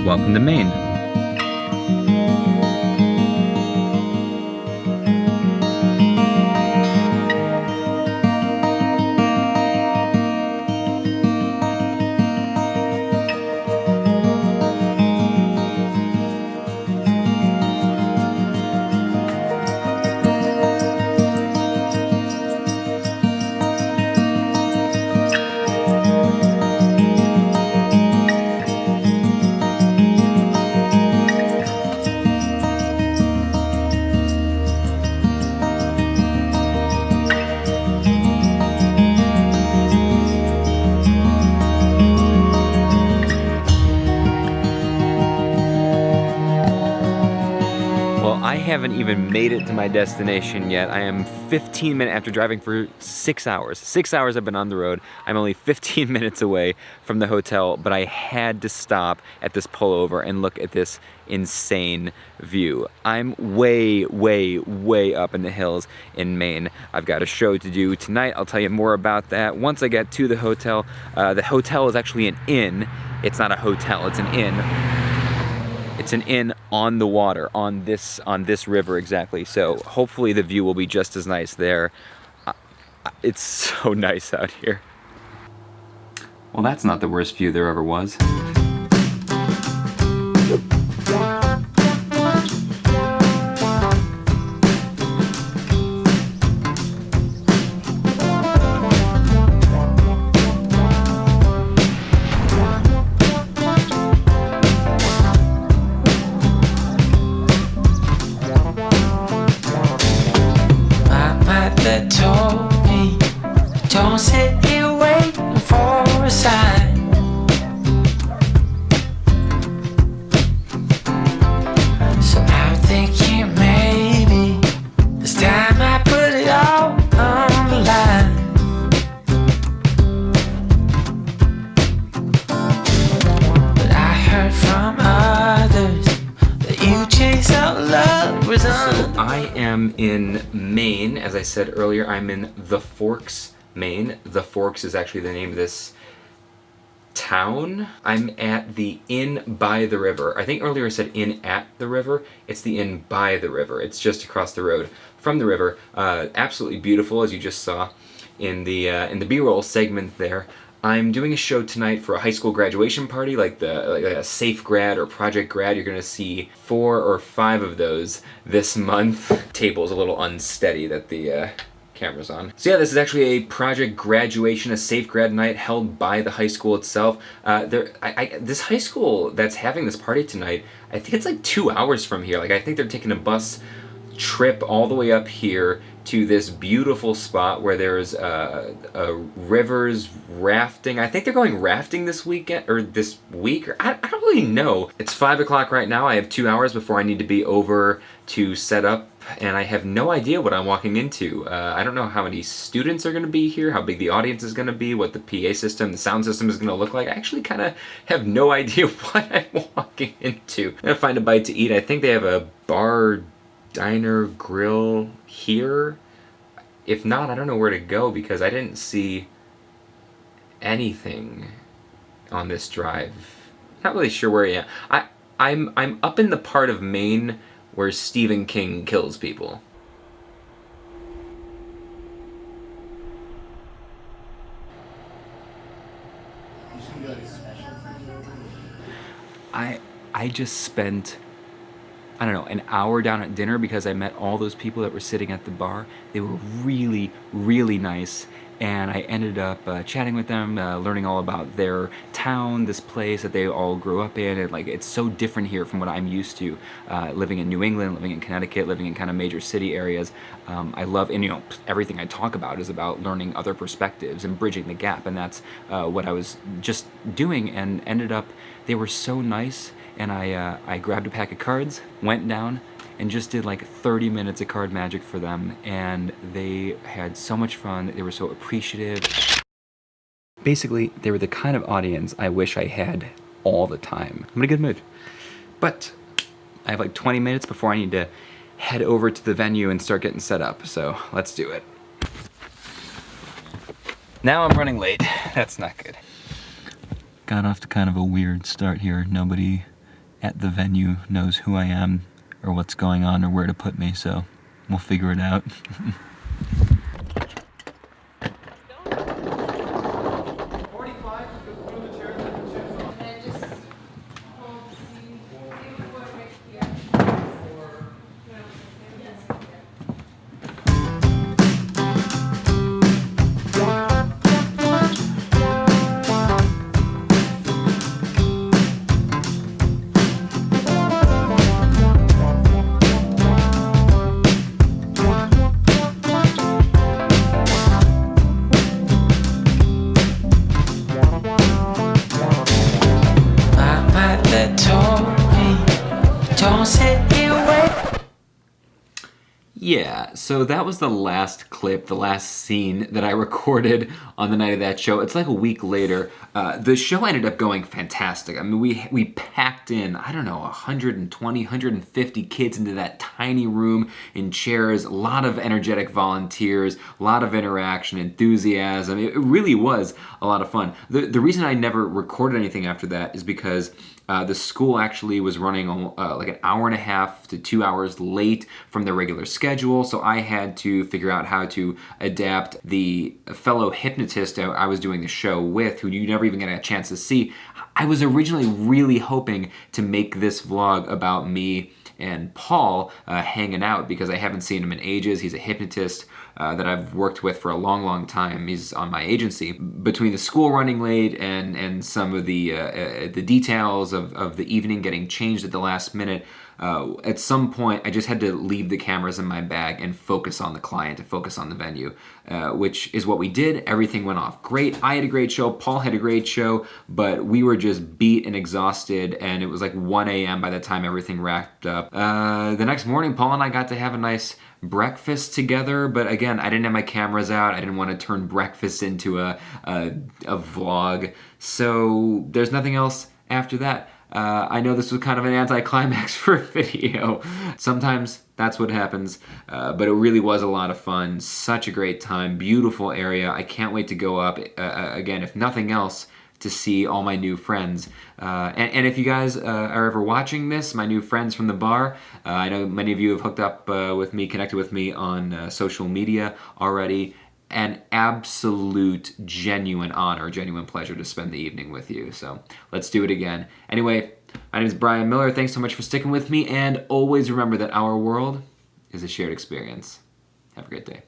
welcome to Maine. I haven't even made it to my destination yet. I am 15 minutes after driving for 6 hours. 6 hours I've been on the road. I'm only 15 minutes away from the hotel, but I had to stop at this pullover and look at this insane view. I'm way, way, way up in the hills in Maine. I've got a show to do tonight. I'll tell you more about that once I get to the hotel. The hotel is actually an inn. It's not a hotel, it's an inn. It's an inn on the water, on this river exactly. So hopefully the view will be just as nice there. It's so nice out here. Well, that's not the worst view there ever was. Don't sit here waiting for a sign. So I'm thinking maybe this time I put it all on the line. But I heard from others that you chase out lovers on. So I am in Maine, as I said earlier. I'm in the Forks, Maine. The Forks is actually the name of this town. I'm at the Inn by the River. I think earlier I said Inn at the River. It's the Inn by the River. It's just across the road from the river. Absolutely beautiful, as you just saw in the B-roll segment there. I'm doing a show tonight for a high school graduation party, like a safe grad or project grad. You're gonna see 4 or 5 of those this month. Table's a little unsteady that the camera's on. So yeah, this is actually a project graduation, a safe grad night held by the high school itself. This high school that's having this party tonight, I think it's like 2 hours from here. Like I think they're taking a bus trip all the way up here to this beautiful spot where there's rivers, rafting. I think they're going rafting this weekend, or this week, or I don't really know. It's 5 o'clock right now. I have 2 hours before I need to be over to set up, and I have no idea what I'm walking into. I don't know how many students are gonna be here, how big the audience is gonna be, what the PA system, the sound system is gonna look like. I actually kind of have no idea what I'm walking into. I'm gonna find a bite to eat. I think they have a bar, diner, grill here. If not, I don't know where to go because I didn't see anything on this drive. Not really sure where I am. I'm up in the part of Maine where Stephen King kills people. I just spent, I don't know, an hour down at dinner because I met all those people that were sitting at the bar. They were really, really nice, and I ended up chatting with them, learning all about their town, this place that they all grew up in, and like it's so different here from what I'm used to, living in New England, living in Connecticut, living in kind of major city areas. I love, and you know, everything I talk about is about learning other perspectives and bridging the gap, and that's what I was just doing, and ended up, they were so nice. And I grabbed a pack of cards, went down, and just did like 30 minutes of card magic for them. And they had so much fun. They were so appreciative. Basically, they were the kind of audience I wish I had all the time. I'm in a good mood. But I have like 20 minutes before I need to head over to the venue and start getting set up. So let's do it. Now I'm running late. That's not good. Got off to kind of a weird start here. Nobody at the venue knows who I am or what's going on or where to put me, so we'll figure it out. Yeah, so that was the last clip, the last scene that I recorded on the night of that show. It's like a week later. The show ended up going fantastic. I mean, we packed in, I don't know, 120, 150 kids into that tiny room in chairs, a lot of energetic volunteers, a lot of interaction, enthusiasm. It really was a lot of fun. The reason I never recorded anything after that is because the school actually was running like an hour and a half to 2 hours late from their regular schedule, so I had to figure out how to adapt the fellow hypnotist I was doing the show with, who you never even get a chance to see. I was originally really hoping to make this vlog about me and Paul hanging out because I haven't seen him in ages. He's a hypnotist that I've worked with for a long, long time. He's on my agency. Between the school running late and some of the details of the evening getting changed at the last minute, at some point I just had to leave the cameras in my bag and focus on the client, and focus on the venue, which is what we did. Everything went off great. I had a great show, Paul had a great show, but we were just beat and exhausted, and it was like 1 a.m. by the time everything wrapped up. The next morning, Paul and I got to have a nice breakfast together, but again, I didn't have my cameras out. I didn't want to turn breakfast into a vlog, so there's nothing else after that. I know this was kind of an anticlimax for a video. Sometimes that's what happens, but it really was a lot of fun. Such a great time, beautiful area. I can't wait to go up again, if nothing else, to see all my new friends. And if you guys are ever watching this, my new friends from the bar, I know many of you have hooked up with me, connected with me on social media already. An absolute genuine honor, genuine pleasure to spend the evening with you. So let's do it again. Anyway, my name is Brian Miller. Thanks so much for sticking with me, and always remember that our world is a shared experience. Have a great day.